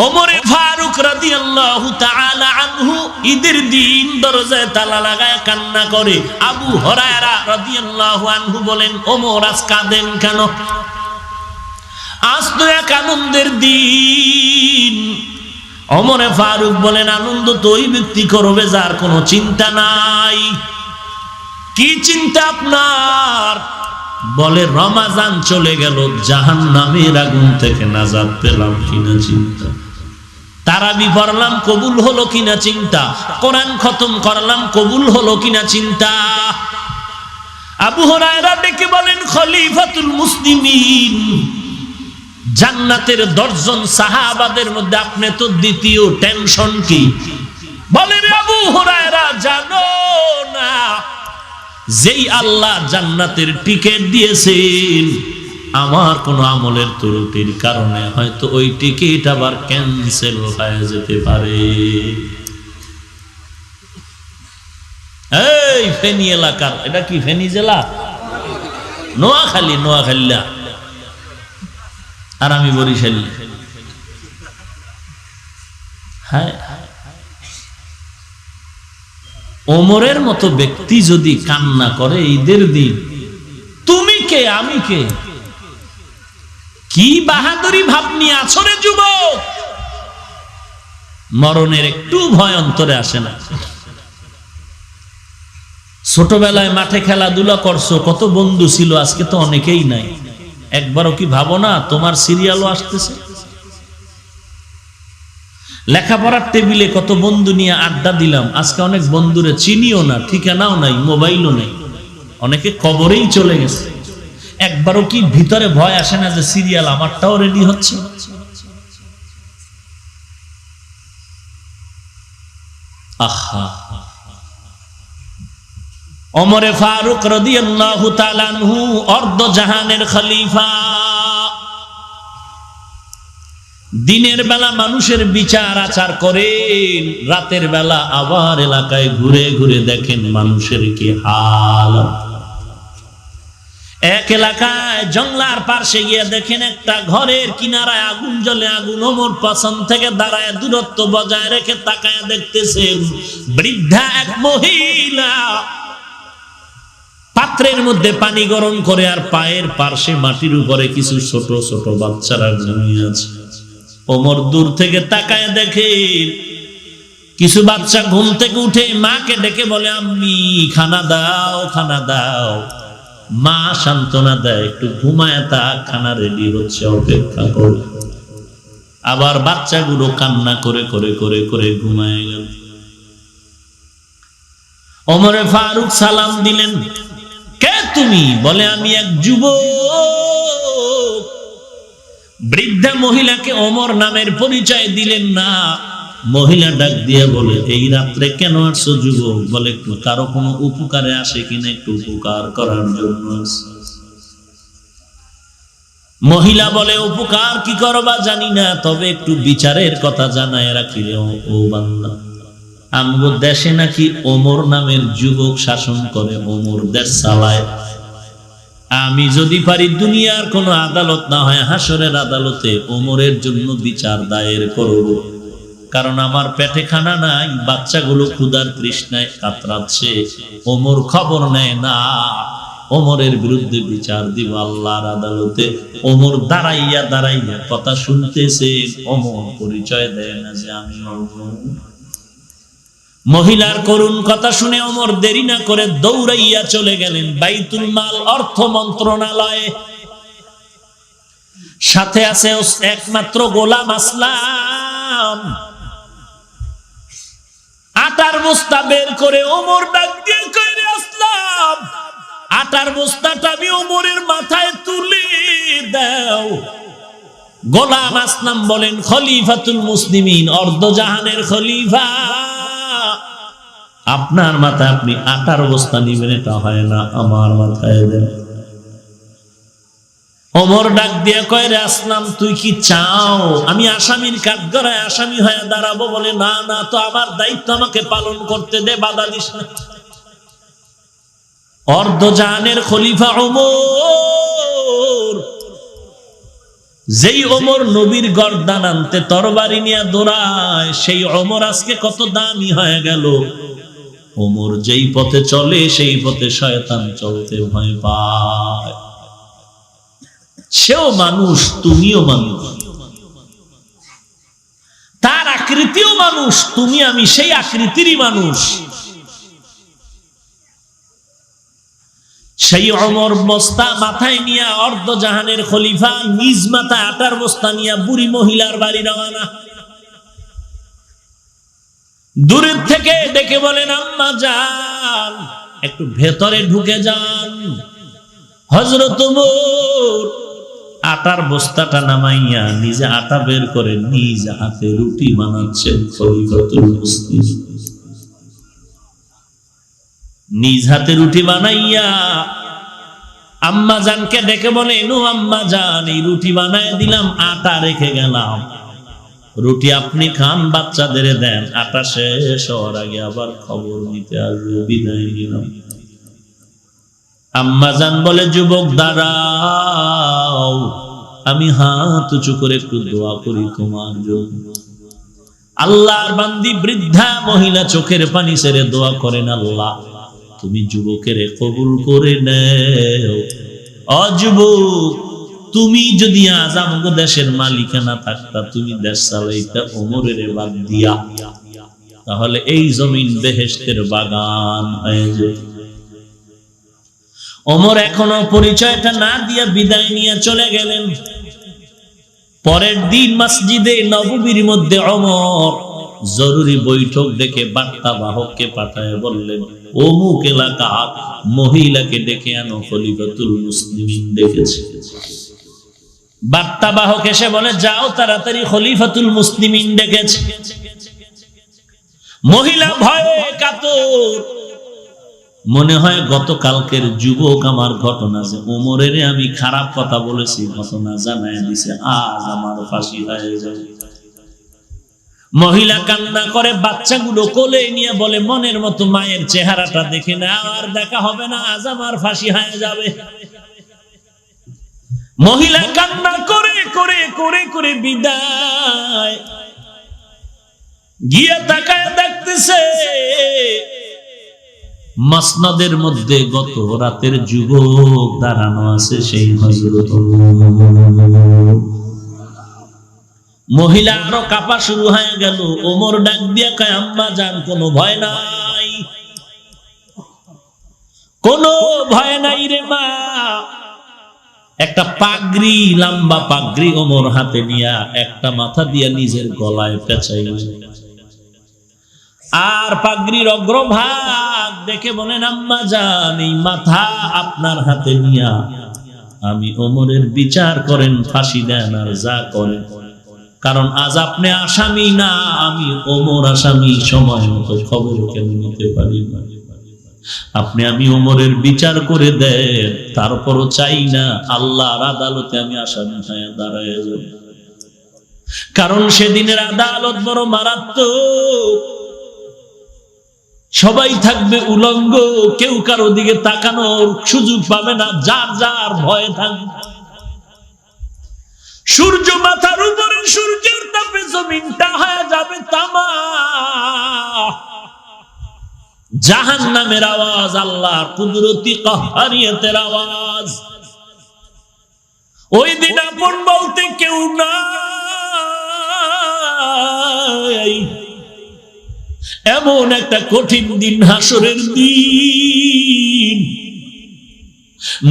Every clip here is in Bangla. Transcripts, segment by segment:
ওমরে ফারুক রাদিয়াল্লাহু তাআলা আনহু ঈদের দিন দরজায় তালা লাগায় কান্না করে। আবু হুরায়রা রাদিয়াল্লাহু আনহু বলেন, ওমর আজ কাঁদেন কেন? আজ তো এক আনন্দের দিন। ওমরে ফারুক বলেন, আনন্দ তো ওই ব্যক্তি করবে যার কোনো চিন্তা নাই। কি চিন্তা আপনার? বলে, রমাজান চলে গেল, জাহান্নামের আগুন থেকে নাজাত পেলাম কিনা চিন্তা। তারাবি পড়লাম, কবুল হলো কিনা চিন্তা। কোরআন খতম করলাম, কবুল হলো কিনা চিন্তা। আবু হুরায়রা ডেকে বলেন, খলিফাতুল মুসলিমিন, জান্নাতের 10 জন সাহাবাদের মধ্যে আপনি তো দ্বিতীয়, টেনশন কি? বলে, আবু হুরায়রা জানো না, যেই আল্লাহ জান্নাতের টিকিট দিয়েছেন, আমার কোন আমলের ত্রুটির কারণে হয়তো ওই টিকিট আবার ক্যান্সেল হয়ে যেতে পারে। এই ফেনী এলাকার, এটা কি ফেনী জেলা? নোয়াখালী, নোয়াখালীলা, আর আমি বরিশালী। হ্যাঁ, ওমরের মতো ব্যক্তি যদি কান্না করে ঈদের দিন, তুমি কে আমি কে? কি বাহাদুরি ভাব নিয়ে আছো রে যুবক? মরণের একটু ভয় অন্তরে আসে না? ছোটবেলায় মাঠে খেলাধুলা করছো, কত বন্ধু ছিল, আজকে তো অনেকেই নাই। একবারও কি ভাবো না তোমার সিরিয়ালও আসতেছে? লেখাপড়ার টেবিলে কত বন্ধু নিয়ে আড্ডা দিলাম, আজকে অনেক বন্ধুরে চিনিও না, ঠিকানাও নাই, মোবাইলও নেই, অনেকে কবরেই চলে গেছে। একবারও কি ভিতরে ভয় আসে না যে সিরিয়াল আমারটাও রেডি হচ্ছে? আহা, ওমরে ফারুক রাদিয়াল্লাহু তাআলা আনহু অর্ধ জাহানের খলিফা। দিনের বেলা মানুষের বিচার আচার করেন, রাতের বেলা আবার এলাকায় ঘুরে ঘুরে দেখেন মানুষের কি হাল। এক এলাকায় জঙ্গলার পাশে গিয়ে দেখেন একটা ঘরের কিনারায় আগুন জ্বলে, আগুন। ওমর পাশন থেকে দাঁড়ায় দূরত্ব বজায় রেখে তাকায় দেখতেছেন বৃদ্ধা এক মহিলা পাত্রের মধ্যে পানি গরম করে, আর পায়ের পার্শ্বে মাটির উপরে কিছু ছোট ছোট বাচ্চারা ঘুমিয়ে আছে। ওমর দূর থেকে তাকায় দেখে কিছু বাচ্চা ঘুম থেকে উঠে মাকে ডেকে বলে, আম্মি খানা দাও, খানা দাও। মা সান্ত্বনা দেয়, একটু ঘুমায় তা, খানা রেডি হচ্ছে, অপেক্ষা করে। আবার বাচ্চাগুলো কান্না করে করে করে করে ঘুমায় গেল। ওমরে ফারুক সালাম দিলেন, কে তুমি? বলে, আমি এক যুবক। বৃদ্ধা মহিলাকে ওমর নামের পরিচয় দিলেন না। মহিলা ডাক দিয়ে বলে, এই রাত্রে কেন আসছো যুবক? বলে, কারো কোনো উপকারে আসে কিনা, একটু উপকার করার জন্য। মহিলা বলে, উপকার কি করবা জানি না, তবে একটু বিচারের কথা জানায় রাখি রে ও বান্দা। আমগো দেশে নাকি ওমর নামের যুবক শাসন করে, ওমর দেশ চালায়। আমি যদি পারি দুনিয়ার কোন আদালত না হয় হাসরের আদালতে ওমরের জন্য বিচার দায়ের করব, কারণ আমার পেটে খানা নাই, বাচ্চাগুলো ক্ষুধার তৃষ্ণায় কাতরাচ্ছে। ওমর খবর নেয় না, ওমরের বিরুদ্ধে বিচার দিব আল্লাহর আদালতে। ওমর দাঁড়াইয়া দাঁড়াইয়া কথা শুনতেছে, ওমর পরিচয় দেয় না যে আমি ওমর। মহিলার করুণ কথা শুনে ওমর দেরি না করে দৌড়াইয়া চলে গেলেন বাইতুল মাল, অর্থ মন্ত্রণালয়ে। সাথে আছে একমাত্র গোলাম আসলাম। আটার বস্তা বের করে ওমর ডাক দিয়ে কইরে, আসলাম, আটার বস্তাটা আমি ওমরের মাথায় তুলে দাও। গোলাম আসলাম বলেন, খলিফাতুল মুসলিমিন, অর্ধ জাহানের খলিফা, আপনার মাথায় আপনি আটার বস্তা নিবেন, এটা হয় না, আমার মাথায় দেন। ওমর ডাক দিয়ে কয়, রে আসলাম, তুই কি চাও আমি আসামির কাঠগড়ায় আসামি হয়ে দাঁড়াবো? বলে, না না, তো আমার দায়িত্ব আমাকে পালন করতে দে, বাধা দিস না। অর্ধ জাহানের খলিফা ওমর যেই ওমর নবীর গর্দান আনতে তরবারি নিয়ে দৌড়ায়, সেই ওমর আজকে কত দামি হয়ে গেল। ওমর যেই পথে চলে সেই পথে শয়তান চলতে ভয় পায়। সেও মানুষ, তুমিও মানুষ, তার আকৃতিও মানুষ, তুমি আমি সেই আকৃতিরই মানুষ। সেই ওমর বস্তা মাথায় নিয়ে অর্ধ জাহানের খলিফা নিজ মাথায় আটার বস্তা নিয়ে বুড়ি মহিলার বাড়ি রওনা। দূরের থেকে ডেকে বলেন, আম্মা যান একটু ভেতরে ঢুকে যান। হযরত ওমর আটার বস্তাটা নামাইয়া নিজে আটা বের করে নিজ হাতে রুটি বানাচ্ছেন। খলিফাতুল মুসলিমিন নিজ হাতে রুটি বানাইয়া আম্মা জানকে ডেকে বলে, নো আম্মা জান, এই রুটি বানায় দিলাম, আটা রেখে গেলাম, রুটি আপনি খান, বাচ্চাদের দেন, আটা শেষ হওয়ার আগে আবার খবর নিতে আসবো, বিদায় নিলাম। আম্মা জান বলে, যুবক দাঁড়াও, আমি হাত উঁচু করে একটু দোয়া করি তোমার জন্য। আল্লাহর বান্দি বৃদ্ধা মহিলা চোখের পানি ছেড়ে দোয়া করেন, আল্লাহ তুমি যুবকের কবুল করে নেও। অযুবক, তুমি যদি আজ আমাদের দেশের মালিকানা থাকতা, তুমি দেশ চালাইতা ওমরের বাদ দিয়া, তাহলে এই জমিন বেহেশতের বাগান হয়ে যেত। ওমর এখনো পরিচয়টা না দিয়া বিদায় নিয়ে চলে গেলেন। পরের দিন মসজিদে নববীর মধ্যে ওমর জরুরি বৈঠক ডেকে বার্তা বাহককে পাঠায় বললেন, অমুক এলাকার মহিলাকে ডেকে আনো, খলিফাতুল মুসলিমিন ডেকেছে। বার্তা বাহক এসে বলে, যাও তাড়াতাড়ি, খলিফাতুল মুসলিমিন ডেকেছে। মহিলা ভয়ে কাতর, মনে হয় গতকালকের যুবক আমার ঘটনা যে ওমরের আমি খারাপ কথা বলেছি ঘটনা জানায় দিছে, আজ আমার ফাঁসি হয়ে যাবে। মহিলা কান্না করে বাচ্চাগুলো কোলে নিয়ে বলে, মনের মতো মায়ের চেহারাটা দেখে না, আর দেখা হবে না, আজ আমার ফাঁসি হয়ে যাবে। মহিলা কান্না করে করে করে করে বিদায় গিয়ে তাকায় দেখতেছে মাসনাদের মধ্যে গত রাতের যুবক দাঁড়ানো আছে, সেই হযরত মহিলা আরো কাঁপা শুরু হয়ে গেল। ওমর ডাক দিয়ে কয়, আম্মা জান কোনো ভয় নাই, কোনো ভয় নাই রে মা। একটা পাগড়ি, লম্বা পাগড়ি ওমর হাতে নিয়া একটা মাথা দিয়া নিজের গলায় পেঁচাই, আর পাগড়ির অগ্রভাগ দেখে বলেন, আম্মা জান এই মাথা আপনার হাতে নিয়া আমি ওমরের বিচার করেন, ফাঁসি দেন আর যা করেন, কারণ আজ আপনি আসামি না, আমি ওমর আসামি, সময় মতো খবর কেন নিতে পারি না। আপনি আমি ওমরের বিচার করে দেন, তারপরও চাই না আল্লাহর আদালতে আমি আসামি হয়ে দাঁড়ায় যাব, কারণ সেদিনের আদালত বড় মারাত্মক। সবাই থাকবে উলঙ্গ, কেউ কারো দিকে তাকানোর সুযোগ পাবে না, যার যার ভয়ে থাকবে। সূর্য মাথার উপরে, সূর্যের তাপে জমিনটা হয়ে যাবে তামা। জাহান্নামের আওয়াজ, আল্লাহর কুদরতি কাহ্হারিয়তের আওয়াজ। ওই দিন আপন বলতে কেউ নাই, এমন একটা কঠিন দিন, হাসরের দিন।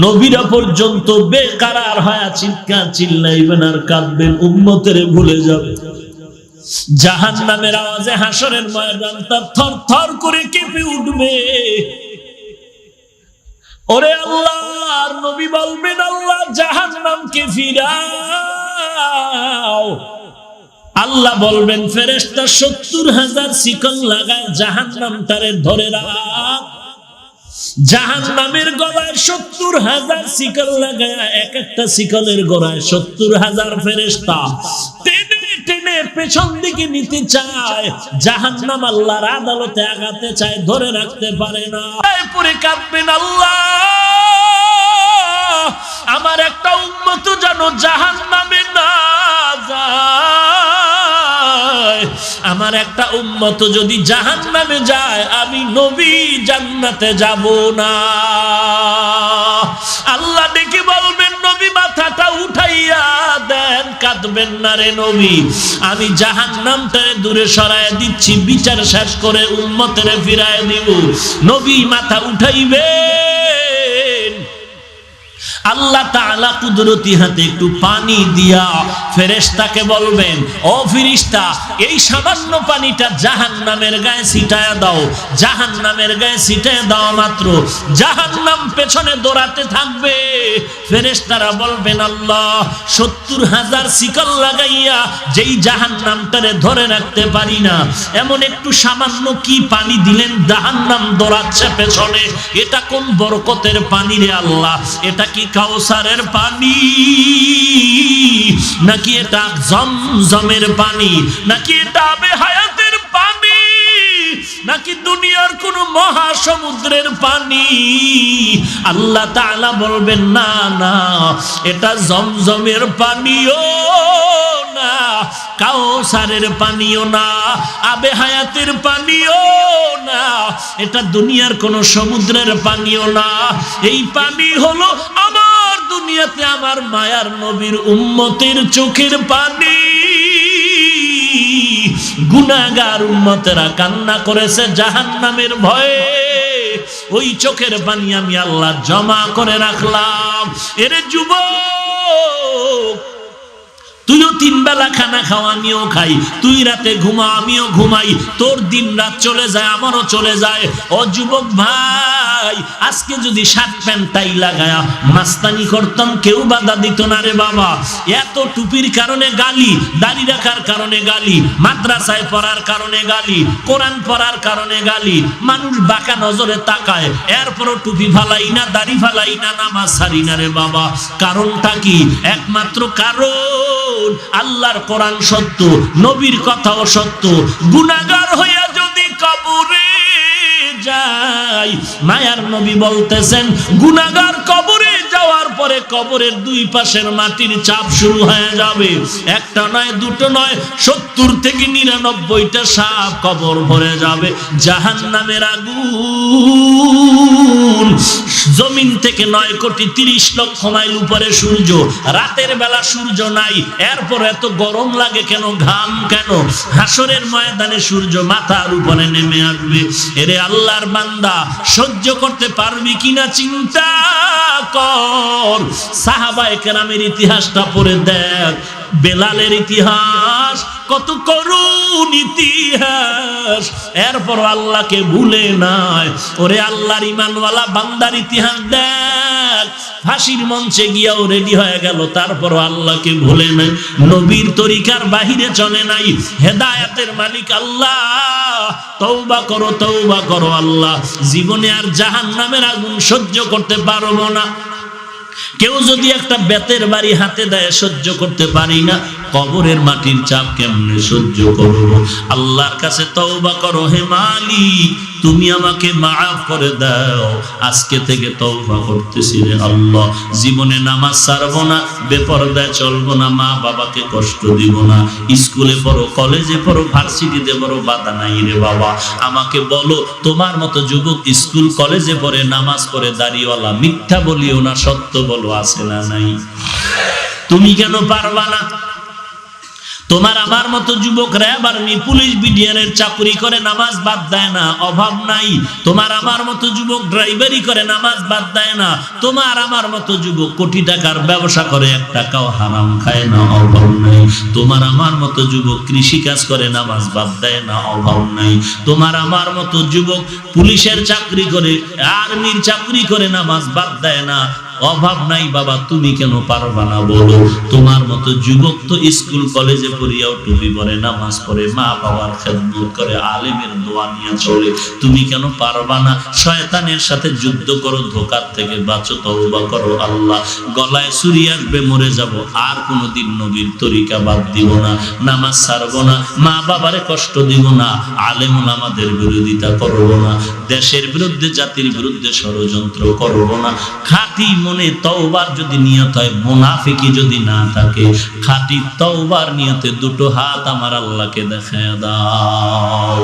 নবীরা পর্যন্ত বেকারার হয়ে চিৎকার চিল্লাইবেন আর কাঁদবেন, উম্মতের ভুলে যাবে। জাহান্নামের আওয়াজে হাসরের ময়দানটা থর থর করে কেঁপে উঠবে। ওরে আল্লাহর নবী বলবেন, আল্লাহ জাহান্নামকে ফিরাও। আল্লাহ বলবেন, ফেরেশতা 70,000 শিকল লাগায় জাহান্নামটারে ধরে রাখ। জাহান্নামের গলায় 70,000 শিকল লাগায়, এক একটা শিকলের গলায় 70,000 ফেরেশতা টেনে টেনে পেছন দিকে নিতে চায়। জাহান্নাম আল্লাহর আদালতে আগাতে চায়, ধরে রাখতে পারে না। পরে কাঁদবেন, আল্লাহ আমার একটা উম্মত যেন জাহান্নামে না যায়, আমার একটা উম্মত যদি জাহান্নামে যায়, আমি নবী জান্নাতে যাব না। আল্লাহ ডেকে বলবেন, নবী মাথাটা উঠাইয়া দেন, কাঁদবেন না রে নবী, আমি জাহান্নামটারে দূরে সরায় দিচ্ছি, বিচার শেষ করে উম্মতেরে ফিরায় দিব। নবী মাথা উঠাইবেন, আল্লাহ তাআলা কুদরতি হাতে একটু পানি দিয়া ফেরেশতাকে বলবেন, ও ফেরেশতা, এই সামান্য পানিটা জাহান্নামের গায়ে ছিটায়া দাও। জাহান্নামের গায়ে ছিটায়া দাও মাত্র জাহান্নাম পেছনে দৌড়াতে থাকবে। ফেরেশতারা বলবেন, আল্লাহ ৭০,০০০ শিকল লাগাইয়া যেই জাহান্নামটারে ধরে রাখতে পারি না, এমন একটু সামান্য কি পানি দিলেন, জাহান্নাম দৌড়াচ্ছে পেছনে। এটা কোন বরকতের পানি রে আল্লাহ? এটা কি কাউসারের পানি, নাকি এটা জমজমের পানি, নাকি এটা আবে হায়াতের পানি, নাকি দুনিয়ার কোন মহাসমুদ্রের পানি? আল্লাহ তাআলা বলবেন, না না, এটা জমজমের পানিও না, কাউসারের পানিও না, আবে হায়াতের পানিও না, এটা দুনিয়ার কোন সমুদ্রের পানিও না। এই পানি হলো আমার দুনিয়াতে আমার মায়ার নবীর উম্মতের চোখের পানি। গুনাহগার উম্মতেরা কান্না করেছে জাহান্নামের ভয়ে, ওই চোখের পানি আমি আল্লাহ জমা করে রাখলাম। এরে যুবক, তুইও ৩ বেলা খানা খাওয়া, আমিও খাই, তুই রাতে ঘুমা, আমিও ঘুমাই, তোর দিন রাত চলে যায়, আমারও চলে যায়। ও যুবক ভাই, আজকে যদি শার্ট প্যান্ট টাই লাগায়া মাস্তানি করতাম, কেউ বাধা দিত না রে বাবা। এত টুপির কারণে গালি, দাড়ি রাখার কারণে গালি, মাদ্রাসায় পড়ার কারণে গালি, কোরআন পড়ার কারণে গালি, মানুষ বাঁকা নজরে তাকায়, এরপরও টুপি ফালাই না, দাড়ি ফালাই না, নামাজ ছাড়ি না রে বাবা। কারণটা কি? একমাত্র কারণ আল্লাহর কোরআন সত্য, নবীর কথাও সত্য। গুনাহগার হইয়া যদি কবরে যাই, মায়ার নবী বলতেছেন, গুনাহগার কবরে যাওয়ার পরে কবরের দুই পাশের মাটির চাপ শুরু হয়ে যাবে। একটা নয়, দুটো নয়, ৭০ থেকে ৯৯টা সাপ কবর ভরে যাবে। জাহান্নামের আগুন, জমিন থেকে ৯,৩০,০০,০০০ মাইল উপরে সূর্য, রাতের বেলা সূর্য নাই, এরপর এত গরম লাগে কেন, ঘাম কেন? হাসরের ময়দানে সূর্য মাথার উপরে নেমে আসবে। এরে আল্লাহর বান্দা, সহ্য করতে পারবি কিনা চিন্তা কর। সাহাবায়ে কেরামের ইতিহাসটা পড়ে দেখ, বেলালের ইতিহাস কত করুণ ইতিহাস, এরপর আল্লাহকে ভুলে নাই। ওরে আল্লাহর ঈমানওয়ালা বান্দার ইতিহাস দেখ, ফাঁসির মঞ্চে গিয়াও রেডি হয়ে গেল, তারপর আল্লাহকে ভুলে নাই, নবীর তরিকার বাহিরে চলে নাই। হেদায়েতের মালিক আল্লাহ, তওবা করো, তওবা করো আল্লাহ, জীবনে আর জাহান্নামের আগুন সহ্য করতে পারবো না। কেউ যদি একটা বেতের বাড়ি হাতে দেয়, সহ্য করতে পারি না, কবরের মাটির চাপ কেমনে সহ্য করব? আল্লাহর কাছে তওবা করো, হে মালিক তুমি আমাকে মাফ করে দাও, আজকে থেকে তওবা করতেছি রে আল্লাহ, জীবনে নামাজ ছাড়বো না, বেপরদায় চলবো না, মা বাবাকে কষ্ট দিব না, স্কুলে পড়ো, কলেজে পড়ো, ভার্সিটিতে পড়ো, বাধা নাই রে বাবা। আমাকে বলো, তোমার মতো যুবক স্কুল কলেজে পড়ে, নামাজ পড়ে, দাড়িওয়ালা, মিথ্যা বলিও না, সত্য বলো, আছে না নাই? তুমি কেন পারবা না? তোমার আমার মতো যুবক র্যাব আর্মি পুলিশ বিডিআরের চাকরি করে, নামাজ বাদ দেয় না, অভাব নাই। তোমার আমার মতো যুবক ড্রাইভারি করে, নামাজ বাদ দেয় না। তোমার আমার মতো যুবক কোটি টাকার ব্যবসা করে, 1 টাকাও হারাম খায় না, অভাব নাই। তোমার আমার মতো যুবক কৃষি কাজ করে, নামাজ বাদ দেয় না, অভাব নাই। তোমার আমার মতো যুবক পুলিশের চাকরি করে, আর্মির চাকরি করে, নামাজ বাদ দেয় না, অভাব নাই। বাবা তুমি কেন পারবা না বলো? তোমার মতো যুবক তো স্কুল কলেজে পড়িয়াও টুপি পরে, নামাজ পড়ে, মা বাবার খেদমত করে, আলেমের দোয়া নিয়ে চলে, তুমি কেন পারবা না? শয়তানের সাথে যুদ্ধ করো, ধোঁকার থেকে বাঁচো, তওবা করো আল্লাহ। গলায় ছুরি আসবে, মরে যাব, আর কোনোদিন নবীর তরিকা বাদ দিব না, নামাজ ছাড়বো না, মা বাবারে কষ্ট দিব না, আলেম ওলামাদের বিরোধিতা করবো না, দেশের বিরুদ্ধে জাতির বিরুদ্ধে ষড়যন্ত্র করবো না, খাঁটি মনে তওবার যদি নিয়ত হয়, মুনাফিকি যদি না থাকে, খাঁটি তওবার নিয়তে দুটো হাত আমার আল্লাহকে দেখায় দাও।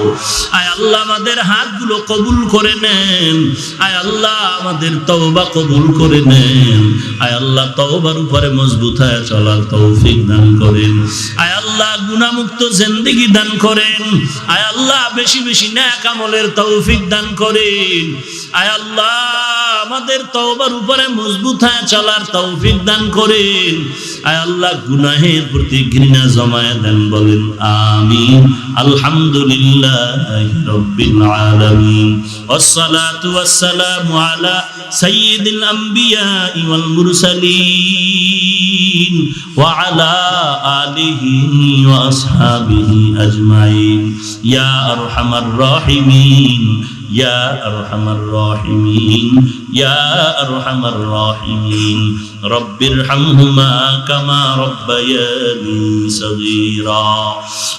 আয় আল্লাহ আমাদের হাতগুলো কবুল করে নেন, আয় আল্লাহ আমাদের তওবা কবুল করে নেন, আয় আল্লাহ তওবার উপরে মজবুত হয়ে চলার তৌফিক দান করেন, আয় আল্লাহ গুনাহমুক্ত জিন্দেগি দান করেন, আয় আল্লাহ বেশি বেশি নেক আমলের তৌফিক দান করেন, আয় আল্লাহ আমাদের তওবার উপরে মজবুত হয়ে চলার তৌফিক দান করেন, আয় আল্লাহ গুনাহের প্রতি ঘৃণা জমায়ে দেন, বলেন আমিন। আলহামদুলিল্লাহি রাব্বিল আলামিন, ওয়াসসালাতু ওয়াসসালামু আলা সাইয়্যিদিল আম্বিয়া ওয়াল মুরসালিন ওয়া আলা আলিহি ওয়া আসহাবিহি আজমাইন, ইয়া আরহামার রাহিমিন, ইয়া আরহামার রাহিমিন, ইয়া আরহামার রাহিমিন, রব্বিরহামহুমা কামা রব্বায়ানি সগীরা।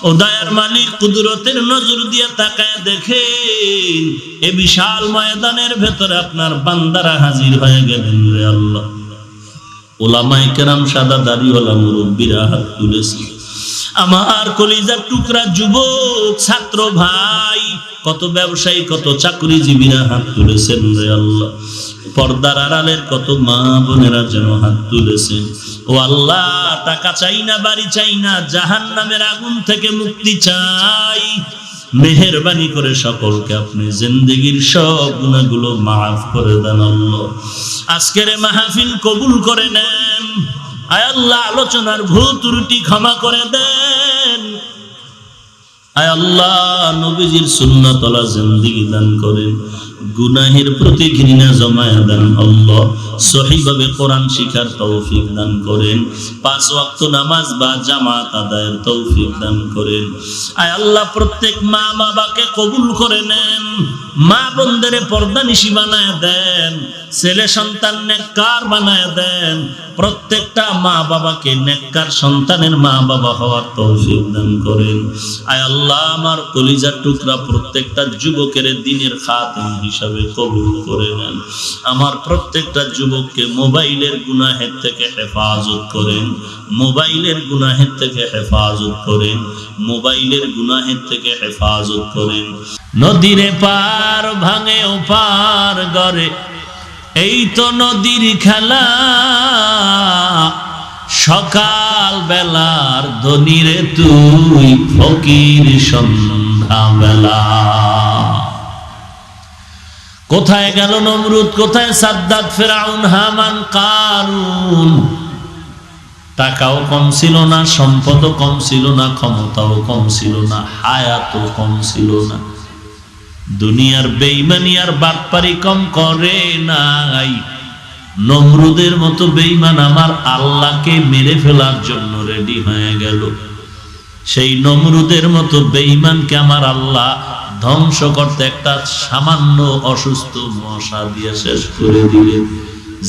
ও দয়ার মালিক, কুদরতের নজর দিয়ে তাকায় দেখেন এই বিশাল ময়দানের ভেতরে আপনার বান্দারা হাজির হয়ে গেলেন রে আল্লাহ। ওলামায়ে কেরাম, সাদা দাড়িওয়ালা মুরব্বিরা হাত তুলেছে, আমার কলিজার টুকরা যুবক ছাত্র ভাই, কত ব্যবসায়ী, কত চাকরিজীবীরা হাত তুলেছেন রে আল্লাহ। পর্দার আড়ালের কত মা বোনেরা যেন হাত তুলেছেন। ও আল্লাহ, টাকা চাই না, বাড়ি চাই না, জাহান্নামের আগুন থেকে মুক্তি চাই। মেহেরবানি করে সকলকে আপনি জিন্দেগীর সব গুনাহগুলো মাফ করে দেন আল্লাহ। আজকের মাহফিল কবুল করে নেন, আয় আল্লাহ আলোচনার ভুল ত্রুটি ক্ষমা করে দেন, আয় আল্লাহ নবীজির সুন্নাতওয়ালা জিন্দেগি দান করেন, গুনাহের প্রতি ঘৃণা জমায়ে দেন আল্লাহ, সহিভাবে কোরআন শিখার তৌফিক দান করেন, 5 ওয়াক্ত নামাজ বা জামাত আদায়ের তৌফিক দান করেন। আয় আল্লাহ প্রত্যেক মা বাবাকে কবুল করে নেন, মা বোনদের পর্দানিশী বানায় দেন, ছেলে সন্তান নেককার বানায় দেন, প্রত্যেকটা মা বাবাকে নেককার সন্তানের মা বাবা হওয়ার তৌফিক দান করেন। আয় আল্লাহ আমার কলিজার টুকরা প্রত্যেকটা যুবকের দ্বীনের খাদেম হিসাবে কবুল করে নেন। আমার প্রত্যেকটা যুবককে মোবাইলের গুনাহের থেকে হেফাজত করেন, মোবাইলের গুনাহের থেকে হেফাজত করেন, মোবাইলের গুনাহের থেকে হেফাজত করেন। নদীরে পার ভাঙে ও পার গড়ে, এই তো নদীর খেলা, সকাল বেলার ধনীরে তুই ফকির সন্ধ্যা বেলা। কোথায় গেল নমরুদ, কোথায় সাদ্দাত, ফেরাউন, হামান, কারুন? টাকাও কম ছিল না, সম্পদও কম ছিল না, ক্ষমতাও কম ছিল না, হায়াতও কম ছিল না। দুনিয়ার বেঈমানি আর বাটপারি কম করে নাই। নমরুদের মতো বেঈমান আমার আল্লাহকে মেরে ফেলার জন্য রেডি হয়ে গেল। সেই নমরুদের মতো বেঈমানকে আমার আল্লাহ ধ্বংস করতে একটা সামান্য অসুস্থ মশা দিয়ে শেষ করে দিলেন।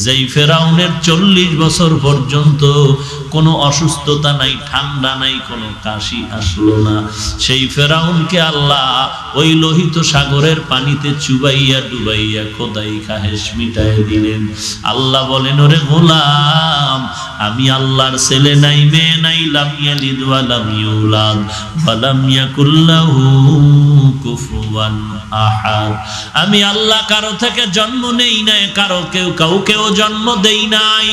যেই ফেরাউনের 40 বছর পর্যন্ত কোনো অসুস্থতা নাই, ঠান্ডা নাই, কোনো কাশি আসলো না, সেই ফেরাউনকে আল্লাহ ওই লোহিত সাগরের পানিতে চুবাইয়া ডুবাইয়া খোদাই খাহেশ মিটায় দিলেন। আল্লাহ বলেন, ওরে গোলাম, আমি আল্লাহর ছেলে নাই, মেয়ে নাই, লাম ইয়ালিদ ওয়া লাম ইউলাদ ওয়া লাম ইয়াকুল লাহু কুফুয়ান আহাদ। আমি আল্লাহ কারো থেকে জন্ম নেই নাই, কাউকেও জন্ম দেই নাই।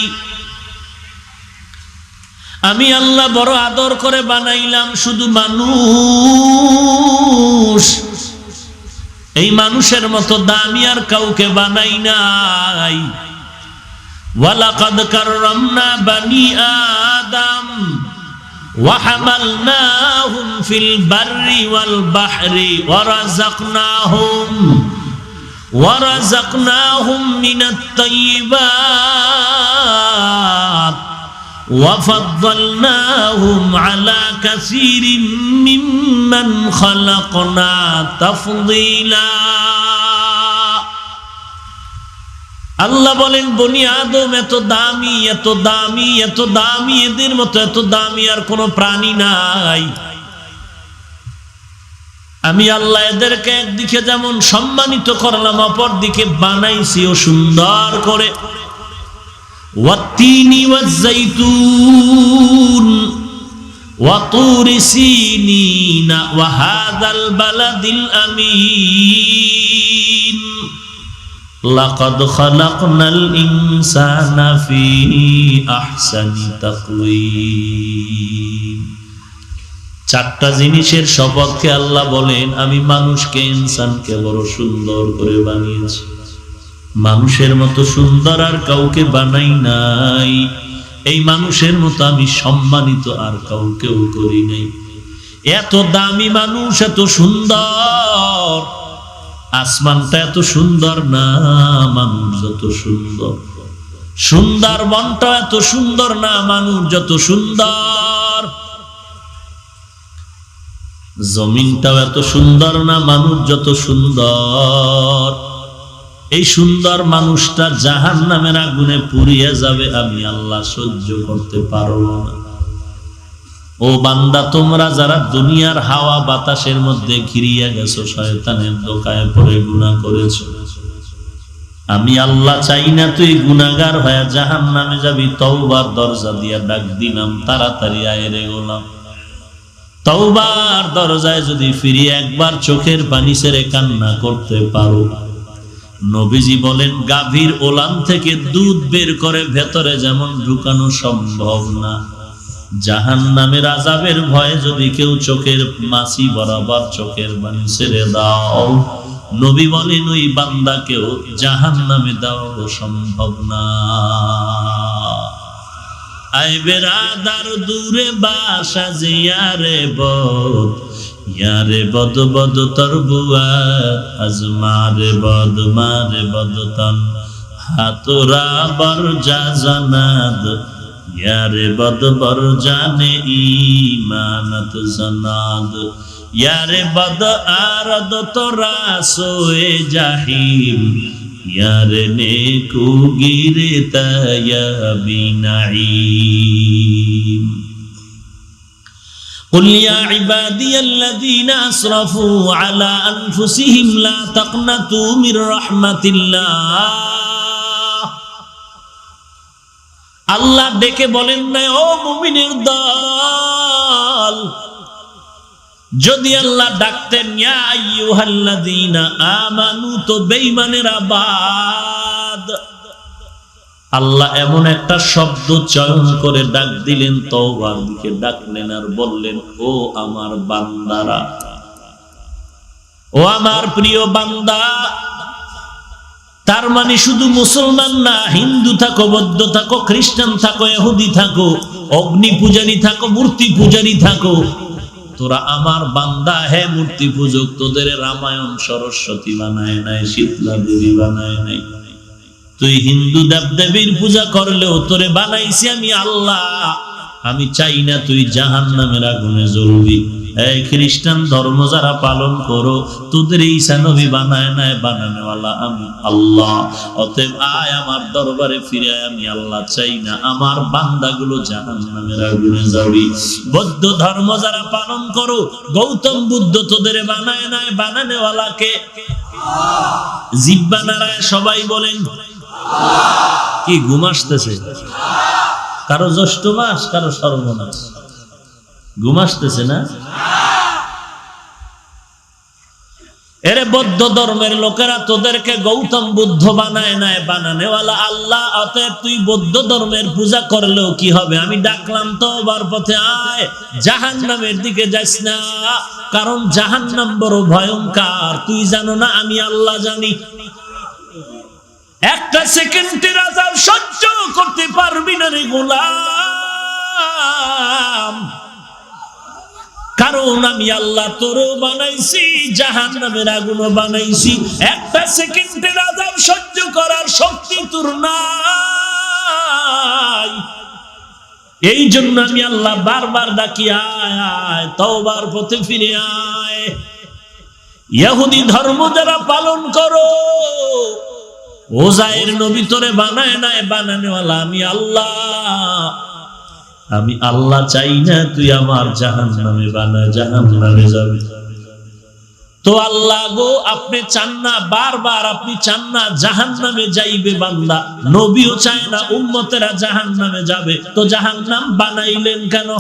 আমি আল্লাহ বড় আদর করে বানাইলাম শুধু মানুষ, এই মানুষের মতো দামি আর কাউকে বানাই নাই। ওয়ালাকাদ কাররামনা বানি আদম ওয়া হামালনাহুম ফিল বাররি ওয়াল বাহরি ওয়া রাযাকনাহুম মিনাত তাইয়্যিবাত ওয়া ফাদ্দালনাহুম আলা কাসীরিম মিম্মান খালাকনা তাফদীলা। আল্লাহ বলেন, বনি আদম এত দামি, এত দামি, এত দামি, এদের মতো এত দামি আর কোনো প্রাণী নাই। আমি আল্লাহ এদেরকে একদিকে যেমন সম্মানিত করলাম, অপর দিকে বানাইছি ও সুন্দর করে। ওয়াত-তিনি ওয়াজ-যাইতুন ওয়া তুরি সিনিনা ওয়া হাযাল বালাদিল আমিন লাকাদ খালাকনাল ইনসানা ফি আহসানি তাকওয়িম। চারটা জিনিসের শপথকে আল্লাহ বলেন, আমি মানুষকে, ইনসানকে বড় সুন্দর করে বানিয়েছি। মানুষের মতো সুন্দর আর কাউকে বানাই নাই। এই মানুষের মতো আমি সম্মানিত আর কাউকেও করি নাই। এত দামি মানুষ, এত সুন্দর। আসমানটা এত সুন্দর না, মানুষ যত সুন্দর। সুন্দরবনটা এত সুন্দর না, মানুষ যত সুন্দর। জমিনটাও এত সুন্দর না, মানুষ যত সুন্দর। এই সুন্দর মানুষটা জাহান্নামের আগুনে পুড়িয়ে যাবে, আমি আল্লাহ সহ্য করতে পারবো না। ও বান্দা, তোমরা যারা দুনিয়ার হাওয়া বাতাসের মধ্যে ঘিরিয়া গেছো, শয়তানের ধোঁকায় পড়ে গুনাহ করেছো, আমি আল্লাহ চাই না তুই গুনাহগার হয়ে জাহান্নামে যাবি। তওবার দরজা দিয়া ডাক দিলাম, তাড়াতাড়ি আয় রে গোলাম। তওবার দরজায় যদি ফিরে একবার চোখের পানি ছেড়ে কান্না করতে পারো, নবীজি বলেন গাভীর ওলান থেকে দুধ বের করে ভেতরে যেমন ঢুকানো সম্ভব না, জাহান্নামের আযাবের ভয়ে যদি কেউ চোখের মাছি বরাবর চোখের পানি ছেড়ে দাও, নবী বলেন ওই বান্দাকেও জাহান্নামে দেওয়া সম্ভব না। আই বেরাদার দূরে বাসা যে ইয়ারে বদ বদ তরবুয়া আজমারে বদ তন হাতুরা বর জানাদ ইয়ারে বদ বর জানে ইমানত জানাদ ইয়ারে বদ আরদ তোরা সোয়ে জাহিম ইয়ারে নেকু গিরে তায়াবি নাঈম। قل يا عبادي الذين أسرفوا على أنفسهم لا تقنطوا من رحمة الله। আল্লাহ ডেকে বলেন না, ও মুমিনের দল, যদি আল্লাহ ডাকতেন ইয়া আইয়ুহাল্লাযীনা আমানু, তো বেঈমানেরা বাদ। আল্লাহ এমন একটা শব্দ চয়ন করে ডাক দিলেন, তওবার দিকে ডাকলেন আর বললেন, ও আমার বান্দারা, ও আমার প্রিয় বান্দা। তার মানে শুধু মুসলমান না, হিন্দু থাকো, বৌদ্ধ থাকো, খ্রিস্টান থাকো, ইহুদি থাকো, অগ্নি পূজারী থাকো, মূর্তি পূজারী থাকো, তোরা আমার বান্দা। হে মূর্তি পূজক, তোদের রামায়ণ সরস্বতী বানায় নাই, শীতলা দেবী বানায় নাই। তুই হিন্দু দেবদেবীর পূজা করলেও তোরে বানাইছি আমি আল্লাহ। আমি চাই না তুই জাহান্নামের আগুনে জ্বলবি। এই খ্রিস্টান ধর্ম যারা পালন করো, তোদের ঈসা নবী বানায় নাই, বানানোওয়ালা আমি আল্লাহ। অতএব আয় আমার দরবারে ফিরে আয়, আমি আল্লাহ চাই না আমার বান্দাগুলো জাহান্নামের আগুনে যাবি। বৌদ্ধ ধর্ম যারা পালন করো, গৌতম বুদ্ধ তোদের বানায় নাই, বানানোওয়ালা কে? জিহ্বা নাড়ায় সবাই বলেন কি? ঘুম আসতেছে? কারো জ্যৈষ্ঠ মাস, কারো সর্বনাশ। ঘুম আসতেছে না? এরে বৌদ্ধ ধর্মের লোকেরা, তোদেরকে গৌতম বুদ্ধ বানায় নাই, বানানেওয়ালা আল্লাহ। অতএব তুই বৌদ্ধ ধর্মের পূজা করলেও কি হবে? আমি ডাকলাম তওবার পথে আয়, জাহান্নামের দিকে যাস না, কারণ জাহান্নাম বড় ভয়ঙ্কর। তুই জানো না, আমি আল্লাহ জানি। একটা সেকেন্ডের আযাব সহ্য করতে পারবি না রে গোলাম, কারণ আমি আল্লাহ তোরও বানাইছি, জাহান্নামের আগুনও বানাইছি। একটা সেকেন্ডের আযাব সহ্য করার শক্তি তোর নাই। এই জন্য আমি আল্লাহ বারবার ডাকি, আয় আয়, তওবার পথে ফিরে আয়। ইহুদি ধর্ম যারা পালন করো, ওজায়ের নবী তোরে বানায় নাই, বানানোওয়ালা আমি আল্লাহ। আমি আল্লাহ চাই না তুই আমার জাহান্নামে বানায়, জাহান্নামে যাবে। তো আল্লাহ গো, আপনি চান না, বারবার আপনি চান না জাহান্নামে যাইবে বান্দা, নবীও চায় না উম্মতেরা জাহান্নামে যাবে, তো জাহান্নাম বানাইলেন কেন?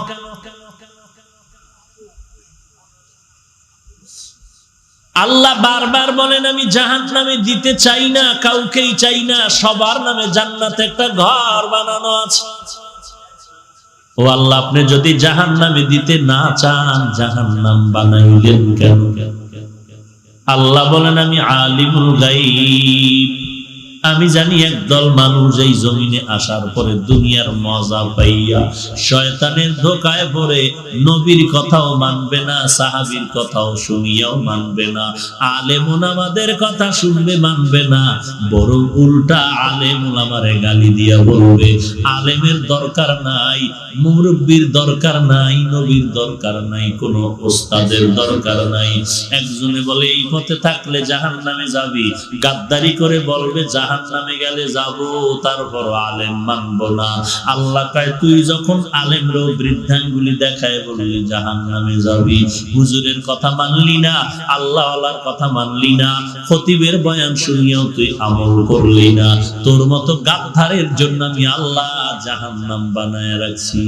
আল্লাহ বারবার বলেন আমি জাহান্নামে দিতে চাই না, কাউকেই চাই না, সবার নামে জান্নাতে একটা ঘর বানানো আছে। ও আল্লাহ, আপনি যদি জাহান্নামে দিতে না চান, জাহান্নাম বানাইলেন কেন? আল্লাহ বলেন আমি আলিমুল গায়ব, আমি জানি একদল মানুষ এই জমিনে আসার পরে দুনিয়ার মজা পাইয়া শয়তানের ধোকায় পড়ে নবীর কথাও মানবে না, সাহাবীর কথাও শুনিয়াও মানবে না, আলেম ওলামাদের কথা শুনবে মানবে না, বরং উল্টা আলেম ওলামারে গালি দিয়া বলবে আলেমের দরকার নাই, মুরব্বির দরকার নাই, নবীর দরকার নাই, কোন ওস্তাদের দরকার নাই। একজনে বলে এই পথে থাকলে জাহান্নামে যাবি, গাদ্দারি করে বলবে জাহান্নামে গেলে যাব, তারপর আলেম মানবো না। আল্লাহ কয় তুই যখন আলেমরও বৃদ্ধাঙ্গুলি দেখায় বললি জাহান্নামে যাবি, হুজুরের কথা মানলি না, আল্লাহ আল্লাহর কথা মানলি না, খতিবের বয়ান শুনিয়াও তুই আমল করলি না, তোর মতো গাদ্দারের জন্য আমি আল্লাহ জাহান্নাম বানায় রাখছি।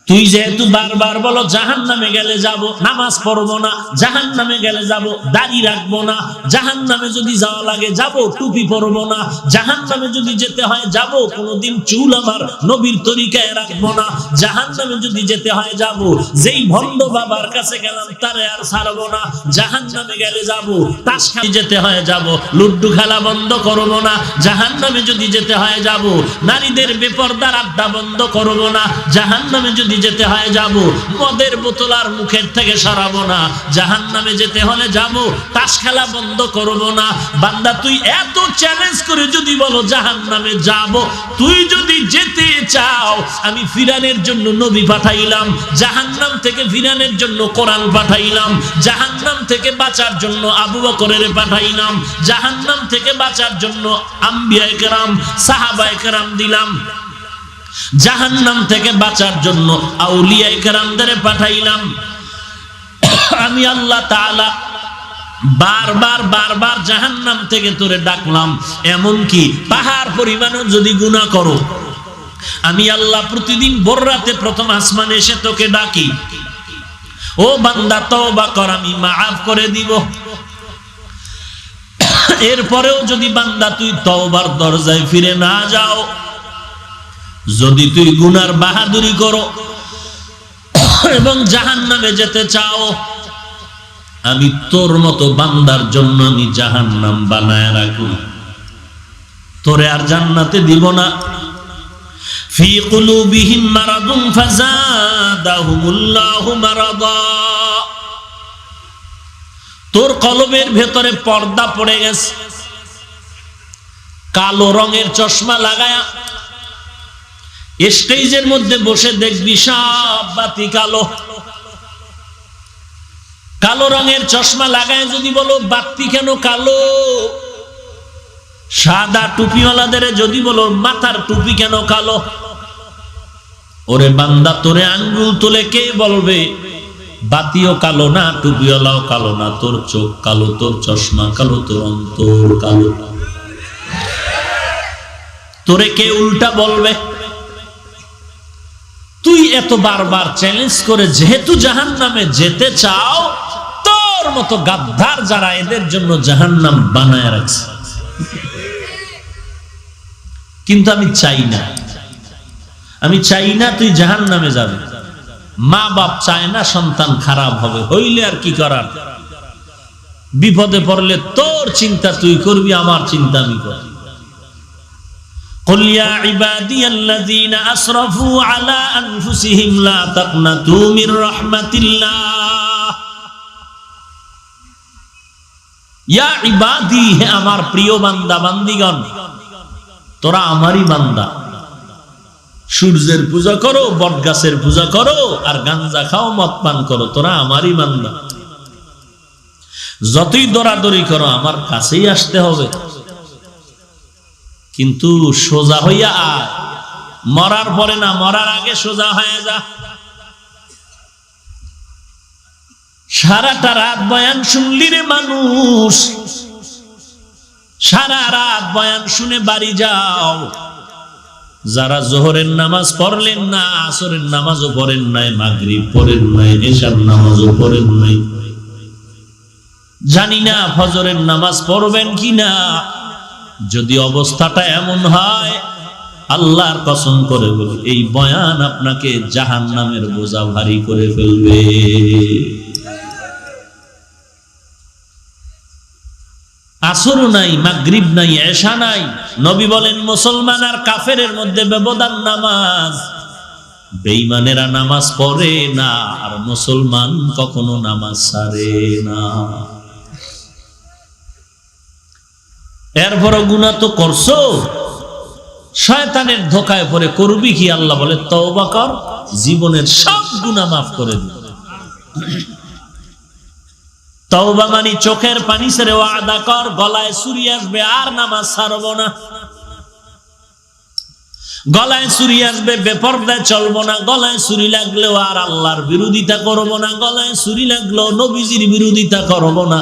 তুই যেহেতু বারবার বলো জাহান্নামে গেলে যাব, নামাজ পড়বো না, জাহান্নামে গেলে যাব, দাড়ি রাখবো না, জাহান্নামে যদি যাওয়া লাগে যাব, টুপি পরবো না, জাহান্নামে যদি যেতে হয় যাব, কোনোদিন চুল আমার নবীর তরিকায় রাখবো না, জাহান্নামে যদি যেতে হয় যাব, যেই ভণ্ড বাবার কাছে গেলাম তারে আর ছাড়বো না, জাহান্নামে গেলে যাব, তাস খেলে যেতে হয় যাব, লুড্ডু খেলা বন্ধ করবো না, জাহান্নামে যদি যেতে হয় যাব, নারীদের বেপরদার আড্ডা বন্ধ করবো না, জাহান্নামে যদি যেতে হয় যাব, মদের বোতল আর মুখের থেকে সরাবো না, জাহান্নামে যেতে হলে যাব, তাস খেলা বন্ধ করবো না। বান্দা তুই এত চ্যালেঞ্জ করে যদি বলো জাহান্নামে যাব, তুই যদি যেতে চাও, আমি ফিরানের জন্য নবী পাঠাইলাম, জাহান্নাম থেকে ফিরানের জন্য কোরআন পাঠাইলাম, জাহান্নাম থেকে বাঁচার জন্য আবু বকরের পাঠাইলাম, জাহান্নাম থেকে বাঁচার জন্য আম্বিয়ায়ে কেরাম সাহাবায়ে কেরাম দিলাম, জাহান্নাম থেকে বাঁচার জন্য আউলিয়ায়ে কেরামদের পাঠাইলাম। আমি আল্লাহ তাআলা বারবার বারবার জাহান্নাম থেকে তোরে ডাকলাম, এমন কি পাহাড় পরিমাণও যদি গুনাহ করো, আমি আল্লাহ প্রতিদিন ভোর রাতে প্রথম আসমানে এসে তোকে ডাকি, ও বান্দা তওবা কর, আমি মাফ করে দিব। এরপরেও যদি বান্দা তুই তওবার দরজায় ফিরে না যাও, যদি তুই গুনার বাহাদুরি করো এবং জাহান্নামে যেতে চাও, আমি তোর মতো বান্দার জন্য আমি জাহান্নাম বানায় রাখব, তোরে আর জান্নাতে দিব না। ফি কুলুবিহিম মারাদুন ফাযাদাহুমুল্লাহু মারাদা, তোর কলবের ভেতরে পর্দা পড়ে গেছে, কালো রঙের চশমা লাগায়া স্টেজের মধ্যে বসে দেখবি সব বাতি কালো, কালো রঙের চশমা লাগায় যদি বলো বাতি কেন কালো, সাদা টুপিওয়ালাদের যদি বলো মাথার টুপি কেন কালো, ওরে বান্দা তোরে আঙ্গুল তুলে কে বলবে বাতিও কালো না, টুপিওয়ালাও কালো না, তোর চোখ কালো, তোর চশমা কালো, তোর অন্তর কালো, তোরে কে উল্টা বলবে? তুই এত বারবার চ্যালেঞ্জ করে যেহেতু জাহান্নামে যেতে চাও, তোর মতো গাদ্দার যারা এদের জন্য জাহান্নাম বানায় রাখছে। কিন্তু আমি চাই না, আমি চাই না তুই জাহান্নামে যাবে, মা বাপ চায় না সন্তান খারাপ হবে, হইলে আর কি করার, বিপদে পড়লে তোর চিন্তা তুই করবি, আমার চিন্তা আমি করব। قل يا عبادي الذين أسرفوا على أنفسهم لا تقنطوا من رحمة الله يا عبادي, হে আমার প্রিয় বান্দা বান্দিগণ, তোরা আমারই বান্দা, সূর্যের পূজা করো, বটগাছের পূজা করো, আর গাঞ্জা খাও, মদ পান করো, তোরা আমারই বান্দা, যতই দৌড়াদৌড়ি করো আমার কাছেই আসতে হবে, কিন্তু সোজা হইয়া আয়, মরার পরে না, মরার আগে সোজা হয়ে যা। সারাটা রাত বয়ান শুনলি রে মানুষ, সারা রাত বয়ান শুনে বাড়ি যাও। যারা যোহরের নামাজ পড়লেন না, আসরের নামাজও পড়েন নাই, মাগরিব পড়েন নাই, এশার নামাজও পড়েন নাই, জানি না ফজরের নামাজ পড়বেন কিনা। যদি অবস্থাটা এমন হয়, আল্লাহর কসম করে বলি, এই বয়ান আপনাকে জাহান্নামের বোঝা ভারী করে ফেলবে। আসরও নাই, মাগরিব নাই, এশা নাই। নবী বলেন মুসলমান আর কাফেরের মধ্যে ব্যবধান নামাজ। বেঈমানেরা নামাজ পড়ে না, আর মুসলমান কখনো নামাজ ছাড়ে না। এরপরও গুনাহ তো করছো, শয়তানের ধোকায় পড়ে করবি কি? আল্লাহ বলে তওবা কর, জীবনের সব গুনাহ মাফ করে দিবে। তওবা মানে চোখের পানি ছেড়ে ওয়াদা কর, গলায় ছুরি আসবে আর নামাজ ছাড়বো না। গলায় ছুরি আসবে, বেপরদায় চলবো না। গলায় ছুরি লাগলেও আর আল্লাহর বিরোধিতা করব না। গলায় ছুরি লাগলেও নবীজির বিরোধিতা করব না।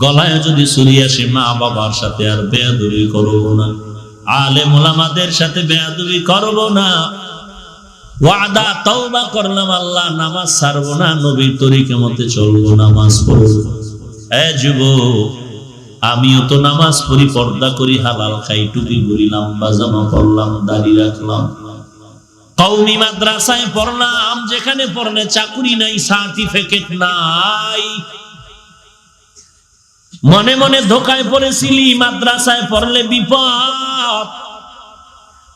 গলায় যদি ছুরি আসে, মা বাবার সাথে আর বেয়াদবি করব না, আলেম ওলামাদের সাথে বেয়াদবি করব না। ওয়াদা তওবা করলাম, আল্লাহ নামাজ ছাড়বো না, নবীর তরিকা মতে চলবো, নামাজ পড়বো। এ যুবক, আমিও তো নামাজ পড়ি, পর্দা করি, হালাল খাই, টুপি পরি, লম্বা জামা পরলাম, দাড়ি রাখলাম, কওমি মাদ্রাসায় পড়লাম, যেখানে পড়লে চাকরি নাই, সার্টিফিকেট নাই। মনে মনে ধোকায় পড়েছিলি, মাদ্রাসায় পড়লে বিপদ,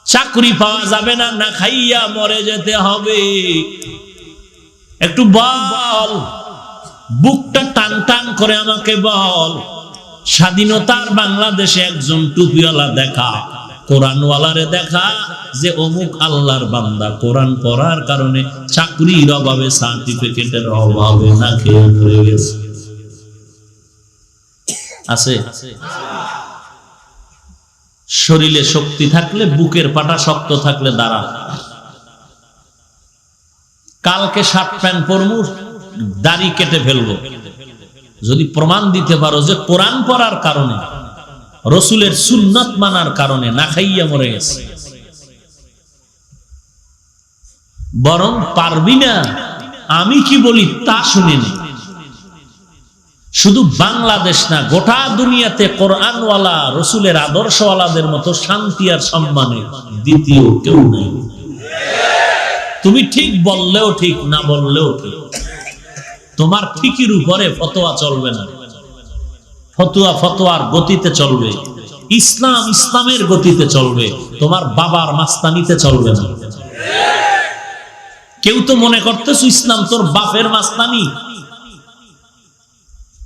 চাকরি পাওয়া যাবে না, না খাইয়া মরে যেতে হবে। একটু বল, বুকটা টান টান করে আমাকে বল, স্বাধীনতার বাংলাদেশে একজন টুপিওয়ালা দেখা, কোরআনওয়ালারে দেখা, যে অমুক আল্লাহর বান্দা কোরআন পড়ার কারণে চাকরির অভাবে, সার্টিফিকেটের অভাবে না খেয়ে মরে গেছে। আছে? শরীরে শক্তি থাকলে, বুকের পাটা শক্ত থাকলে দাঁড়া। কালকে শার্ট প্যান্ট পরমু, দাড়ি কেটে ফেলবো, যদি প্রমাণ দিতে পারো যে কোরআন পড়ার কারণে, রসুলের সুন্নাত মানার কারণে না খাইয়া মরে গেছে। বরং পারবি না, আমি কি বলি তা শুনে নে। শুধু বাংলাদেশ না, গোটা দুনিয়াতে কোরআনওয়ালা, রসুলের আদর্শওয়ালাদের মতো শান্তি আর সম্মানে দ্বিতীয় কেউ নাই। তুমি ঠিক বললেও ঠিক, না বললেও ঠিক, তোমার ঠিকির উপরে ফতোয়া চলবে না। ফতোয়া ফতোয়ার গতিতে চলবে, ইসলাম ইসলামের গতিতে চলবে, তোমার বাবার মাস্তানিতে চলবে না। কেউ তো মনে করতেছ ইসলাম তোর বাপের মাস্তানি।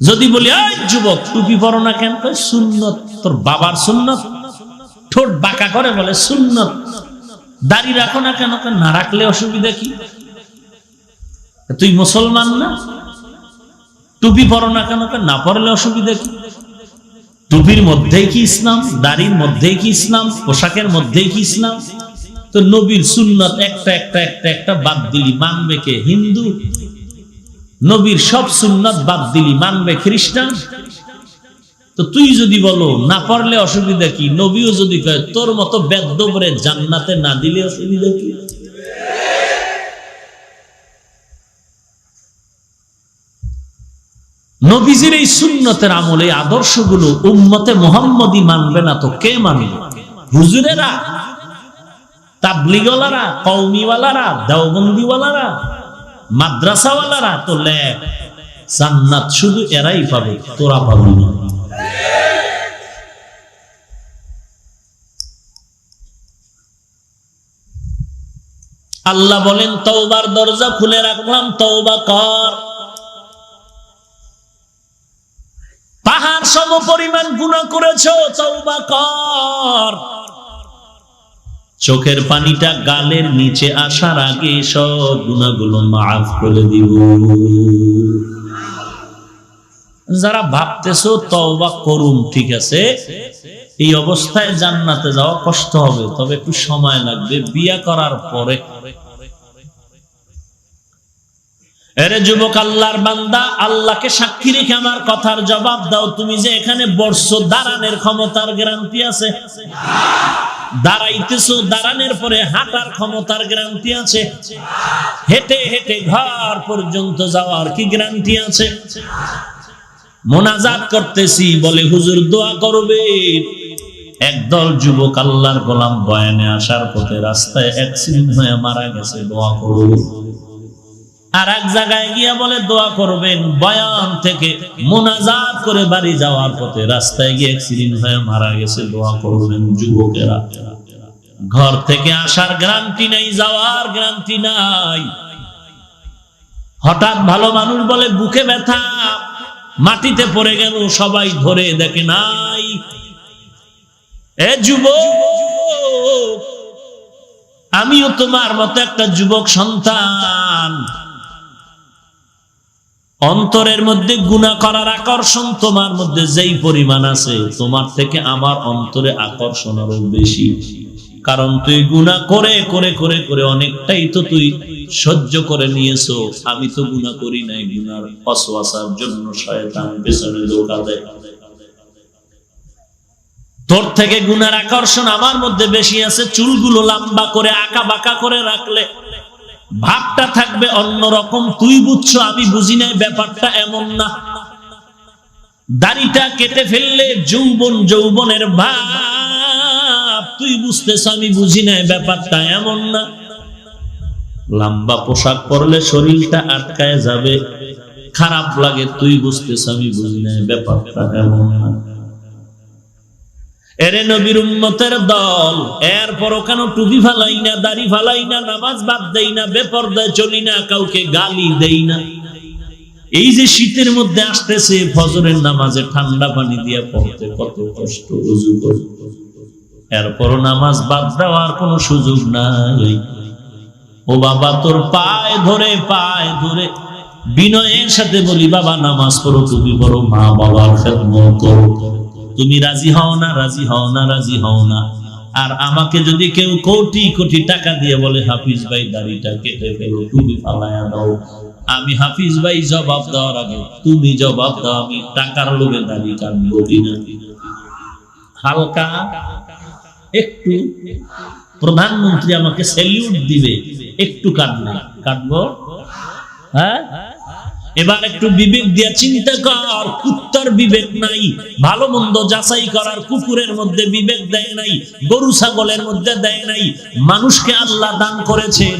যদি বলি এই যুবক টুপি পরো না কেন, সুন্নত, তোর বাবার সুন্নত। ঠোঁট বাঁকা করে বলে সুন্নত। দাড়ি রাখো না কেন, না রাখলে অসুবিধা কি? তুই মুসলমান না? টুপি পরো না কেন, না পরলে অসুবিধা কি? টুপির মধ্যেই কি ইসলাম? দাড়ির মধ্যেই কি ইসলাম? পোশাকের মধ্যেই কি ইসলাম? তো নবীর সুন্নত একটা একটা একটা একটা বাদ দিলি, মানবে কে? হিন্দু। নবীর সব সুন্নাত বাদ দিলি, মানবে খ্রিস্টান। তো তুই যদি বলো না পড়লে অসুবিধা কি, নবীও যদি কয় তোর মতো বেদ্যবরে জান্নাতে না দিলে অসুবিধা কি? নবীজির এই সুন্নতের আমলে আদর্শগুলো উম্মতে মুহাম্মদী মানবে না তো কে মানবে? হুজুরেরা, তাবলীগওয়ালারা, কওমিওয়ালারা, দেওবন্দিওয়ালারা, মাদ্রাসাওয়ালারা তো লেখ। জান্নাত শুধু এরাই পাবে, তোরা পাবি না। আল্লাহ বলেন তওবার দরজা খুলে রাখলাম, তওবা কর। পাহাড় সম পরিমাণ গুনাহ করেছো, তওবা কর। চোখের পানিটা গালের নিচে আসার আগে সব গুনাহগুলো মাফ করে দিব। যারা ভাবতেছো তওবা করুন, ঠিক আছে, এই অবস্থায় জান্নাতে যাওয়া কষ্ট হবে, তবে একটু সময় লাগবে বিয়ে করার পরে। এরে যুবক, আল্লাহর বান্দা, আল্লাহকে সাক্ষী রেখে আমার কথার জবাব দাও। তুমি যে এখানে বসছো, দাঁড়ানোর ক্ষমতার গ্যারান্টি আছে? দাঁড়াইতেছো, দাঁড়ানোর পরে হাঁটার ক্ষমতার গ্যারান্টি আছে? হেঁটে হেঁটে ঘর পর্যন্ত যাওয়ার কি গ্যারান্টি আছে? মোনাজাত করতেছি, বলে হুজুর দোয়া করবে। একদল যুবক আল্লাহর গোলাম বয়ানে আসার পথে রাস্তায় অ্যাক্সিডেন্ট হয়ে মারা গেছে, দোয়া করবে। আর এক জায়গায় গিয়া বলে দোয়া করবেন। বয়ান থেকে মোনাজাত করে বাড়ি যাওয়ার পথে রাস্তায় গিয়ে অ্যাক্সিডেন্ট হয়ে মারা গেছে, দোয়া করবেন। যুবকেরা, ঘর থেকে আসার গ্যারান্টি নাই, যাওয়ার গ্যারান্টি নাই। হঠাৎ ভালো মানুষ বলে বুকে ব্যথা, মাটিতে পড়ে গেল, সবাই ধরে দেখে নাই। এ যুবক, আমিও তোমার মতো একটা যুবক সন্তান। অন্তরের মধ্যে গুনাহ করার আকর্ষণ তোমার মধ্যে যেই পরিমাণ আছে, তোমার থেকে আমার অন্তরে আকর্ষণ আরো বেশি। কারণ তুই গুনাহ করে করে করে করে অনেকটাই তো তুই সহ্য করে নিয়েছো। আমি তো গুনাহ করি নাই, গুনার ওয়াসওয়াসার জন্য শয়তান পেছনে ধোঁকা দেয়। তোর থেকে গুনার আকর্ষণ আমার মধ্যে বেশি আছে। চুলগুলো লম্বা করে আঁকা বাঁকা করে রাখলে ভাবটা থাকবে অন্যরকম। তুই বুঝছো, আমি বুঝি নাই, ব্যাপারটা এমন না। দাড়িটা কেটে ফেললে যৌবন, যৌবনের ভাব তুই বুঝতেছ, আমি বুঝি নাই, ব্যাপারটা এমন না। লম্বা পোশাক পরলে শরীরটা আটকায় যাবে, খারাপ লাগে, তুই বুঝতেছ, আমি বুঝি নাই, ব্যাপারটা এমন না। এরে নবীর উম্মতের দল, এরপরও কেন টুপি ফালাই না, দাড়ি ফালাই না, নামাজ বাদ দেই না, বেপরদায় চলি না, কাউকে গালি দেই না? এই যে শীতের মধ্যে আসতেছে, ফজরের নামাজে ঠান্ডা পানি দিয়ে পড়তে কত কষ্ট, ওযু করে, এরপরও নামাজ বাদ দেওয়ার কোনো সুযোগ নাই। ও বাবা, তোর পায়ে ধরে বিনয়ের সাথে বলি, বাবা নামাজ পড়ো, টুপি পড়ো, মা বাবার খেদমত করো। তুমি রাজি হও না, রাজি হও না, রাজি হও না। আর আমাকে যদি কেউ কোটি কোটি টাকা দিয়ে বলে, হাফিজ ভাই দাড়িটা কেটে ফেলো, টুপি ফালায়া দাও, আমি হাফিজ ভাই জবাব দেওয়ার আগে তুমি জবাব দাও, আমি টাকার লোভে দাড়ি কাটবো কিনা। হালকা একটু প্রধানমন্ত্রী আমাকে স্যালিউট দিবে, একটু কাটবো। হ্যাঁ, এবার একটু বিবেক দিয়ে চিন্তা কর। কুত্তার বিবেক নাই, ভালো মন্দ যাচাই করার কুকুরের মধ্যে বিবেক দেয় নাই, গরু ছাগলের মধ্যে দেয় নাই। মানুষকে আল্লাহ দান করেছেন,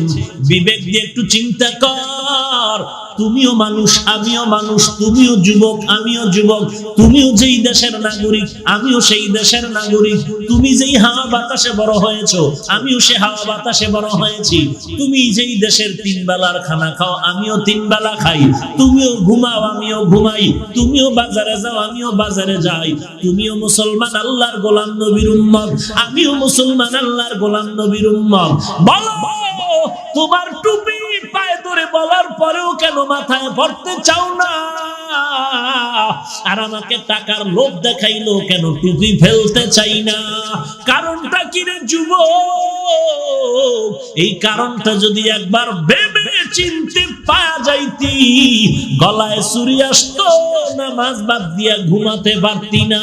বিবেক দিয়ে একটু চিন্তা কর। তুমিও মানুষ, আমিও মানুষ, তুমিও যুবক, আমিও যুবক, তুমিও যেই দেশের নাগরিক, আমিও সেই দেশের নাগরিক। তুমি যেই হাওয়া বাতাসে বড় হয়েছো, আমিও সে হাওয়া বাতাসে বড় হয়েছি। তুমি যেই দেশের 3 বেলার খানা খাও, আমিও 3 বেলা খাই। তুমিও ঘুমাও, আমিও ঘুমাই। তুমিও বাজারে যাও, আমিও বাজারে যাই। তুমিও মুসলমান, আল্লাহর গোলাম, নবীর উম্মত, আমিও মুসলমান, আল্লাহর গোলাম, নবীর উম্মত। বলো, তোমার টুপি পায়ে ধরে বলার পরেও কেন মাথায় পড়তে চাও না? আর আমাকে টাকার লোভ দেখাইলো, কেন টুপি ফেলতে চাই না? কারণটা কি রে যুবক? এই কারণটা যদি একবার ভেবে চিনতে পাওয়া যাইতি, গলায় চুরি আসতো, নামাজ বাদ দিয়া ঘুমাতে পারতি না।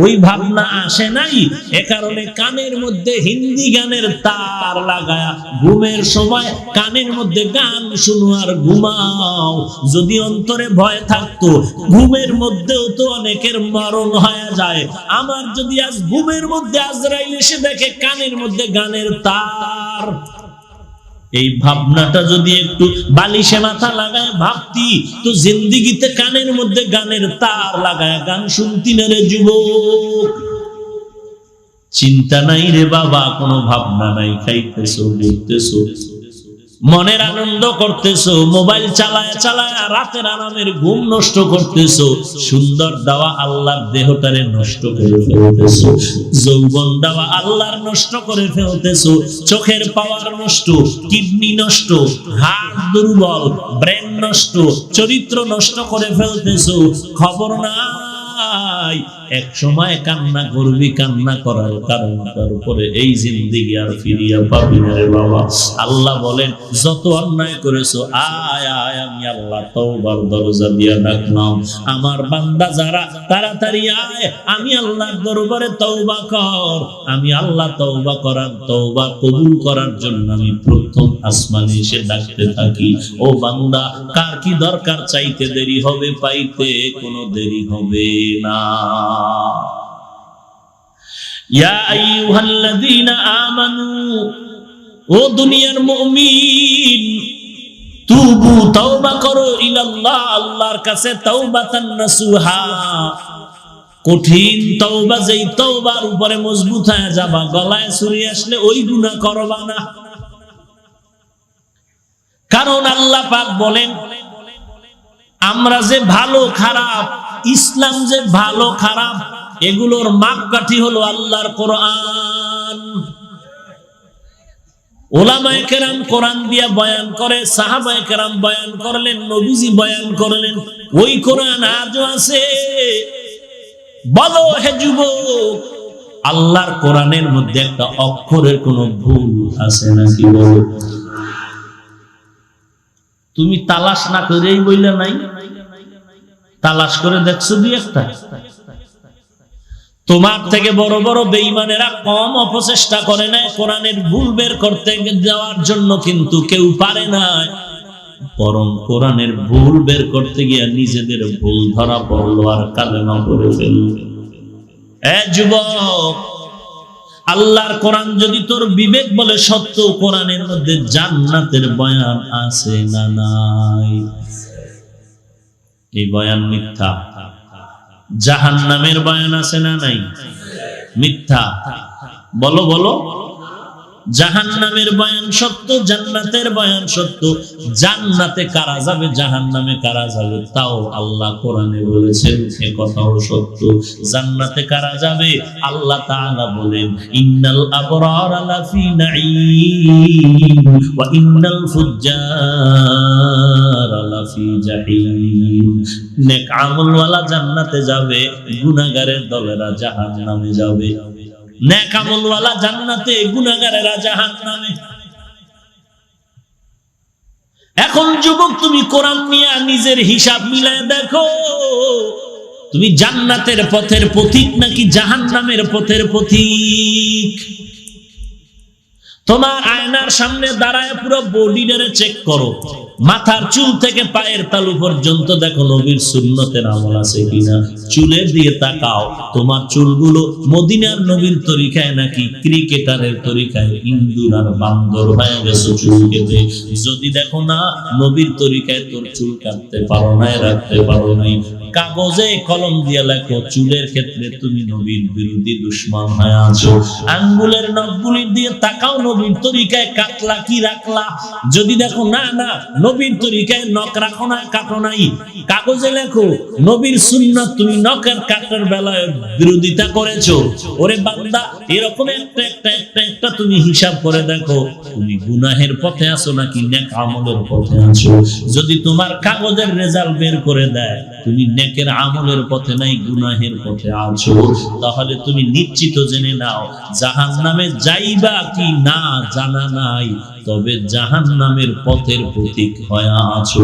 ওই ভাবনা আসে নাই, এ কারণে কানের মধ্যে হিন্দি গানের তার লাগায়া ঘুমের সময় কানের মধ্যে গান শুনো আর ঘুমাও। যদি অন্তরে ভয় থাকতো, ঘুমের মধ্যেও তো অনেকের মরণ হয়ে যায়। আমার যদি আজ ঘুমের মধ্যে আজরাইল এসে দেখে কানের মধ্যে গানের তার, এই ভাবনাটা যদি একটু বালিশে মাথা লাগায় ভাবতি, তো জিন্দিগিতে কানের মধ্যে গানের তার লাগায় গান শুনতি না রে যুবক। চিন্তা নাই রে বাবা, কোনো ভাবনা নাই, খাইতেছো, ঘুরতেছো, মনের আনন্দ করতেছো, মোবাইল চালায় চালায় রাতের আরামের ঘুম নষ্ট করতেছো, সুন্দর দেওয়া আল্লাহর দেহটারে নষ্ট করে ফেলতেছো, যৌবন দেওয়া আল্লাহর নষ্ট করে ফেলতেছো, চোখের পাওয়ার নষ্ট, কিডনি নষ্ট, হার্ট দুর্বল, ব্রেন নষ্ট, চরিত্র নষ্ট করে ফেলতেছো। খবর নাই এক সময় কান্না করবি, কান্না করার কারণ তার উপরে এই জিন্দেগি আর ফিরিয়া পাবি না রে বাবা। আল্লাহ বলেন যত অন্যায় করেছো আয় আয়, আমি আল্লাহ তওবার দরজা দিয়া ডাকলাম। আমার বান্দা যারা তাড়াতাড়ি আয়, আমি আল্লাহর দরবারে তওবা কর। আমি আল্লাহ তওবা করার, তওবা কবুল করার জন্য আমি প্রথম আসমানে এসে ডাকতে থাকি। ও বান্দা, কার কি দরকার চাইতে দেরি হবে, পাইতে কোনো দেরি হবে না। ইয়া আইয়ুহাল্লাযীনা আমানু, ও দুনিয়ার মুমিন, তুবু তওবা করো ইলাল্লাহ, আল্লাহর কাছে তাওবাতান নাসুহা। কঠিন তওবা, যেই তওবার উপরে মজবুত হয়ে যাবা, গলায় ছুরি আসলে ওই গুনাহ করবা না। কারণ আল্লাহ পাক বলেন আমরা যে ভালো খারাপ, ইসলাম যে ভালো খারাপ, এগুলোর মাপকাঠি হলো আল্লাহর কোরআন। ওলামায়ে কেরাম কোরআন দিয়া বয়ান করে, সাহাবায়ে কেরাম বয়ান করলেন, নবীজি বয়ান করলেন, ওই কোরআন আজও আছে। বলো হে যুবক, আল্লাহর কোরআনের মধ্যে একটা অক্ষরের কোনো ভুল আছে নাকি? বলো। তুমি তালাশ না করেই বইলে নাই, তালাশ করে দেখছো দুই একটা? তোমার থেকে বড় বড় বেঈমানেরা কম অপচেষ্টা করে না কোরআনের ভুল বের করতে যাওয়ার জন্য, কিন্তু কেউ পারে না। বরং কোরআনের ভুল বের করতে গিয়ে নিজেদের ভুল ধরা পড়লো আর কালেমা পড়ে ফেলল। এ যুবক, আল্লাহর কোরআন যদি তোর বিবেক বলে সত্য, কোরআনের মধ্যে জান্নাতের বয়ান আছে না নাই? এই বয়ান মিথ্যা। জাহান্নামের বয়ান আছে না নাই? মিথ্যা। বলো বলো। জাহান্নামের বয়ান সত্য, জান্নাতের বয়ান সত্য। জান্নাতে কারা যাবে, জাহান্নামে কারা যাবে, তাও আল্লাহ কোরআনে বলেছেন, এ কথাও সত্য। জান্নাতে কারা যাবে, আল্লাহ তাআলা বলেন ইন্নাল আবরারা লাফি নাঈম ওয়া ইন্নাল ফুজ্জারা লাফি জাহিম। নেক আমলওয়ালা জান্নাতে যাবে, গুনাহগারের দলেরা জাহান্নামে যাবে। নেক আমলওয়ালা জান্নাতে, গুনাহগারেরা জাহান্নামে। এখন যুবক, তুমি কোরআন নিয়ে নিজের হিসাব মিলায় দেখো, তুমি জান্নাতের পথের পথিক নাকি জাহান্নামের পথের পথিক? তোমার আয়নার সামনে দাঁড়ায় পুরো বডিটারে চেক করো, মাথার চুল থেকে পায়ের তালু পর্যন্ত দেখো নবীর সুন্নতের আমল আছে কিনা। চুলের দিয়ে তাকাও, তোমার চুলগুলো মদিনার নবীর তরিকায় নাকি ক্রিকেটারের তরিকায় ইন্দুর আর বান্দর হয়ে গেছে চুল কেটে। যদি দেখো না নবীর তরিকায় তোর চুল কাটতে পারো নাই, রাখতে পারো নাই, কাগজে কলম দিয়ে লেখো চুলের ক্ষেত্রে তুমি নবীর বিরোধী দুশমন হয়ে আছো। আঙ্গুলের নখগুলি দিয়ে তাকাও, নবীর তরিকায় কাটলা কি রাখলা। যদি দেখো না না নবীর তরিকায় নখ রাখো না, কাটো নাই, কাগজে লেখো নবীর সুন্নাত, তুমি নখের কাটার বেলায় বিরোধিতা করেছো। ওরে বান্দা, এরকম একটা তুমি হিসাব করে দেখো, তুমি গুনাহের পথে আছো নাকি নেক আমলের পথে আছো। যদি তোমার কাগজের রেজাল্ট বের করে দেয় তুমি নেকের আমলের পথে নাই, গুনাহের পথে আছো, তাহলে তুমি নিশ্চিত জেনে নাও জাহান্নামে যাইবা কি না জানা নাই, তবে জাহান্নামের পথের প্রতীক হয়ে আছো।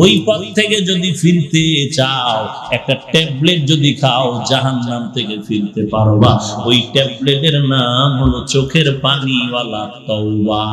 ওই পথ থেকে যদি ফিরতে চাও, একটা ট্যাবলেট যদি খাও, জাহান্নাম থেকে ফিরতে পারবা। ওই ট্যাবলেটের নাম হলো চোখের পানিওয়ালা তওবা।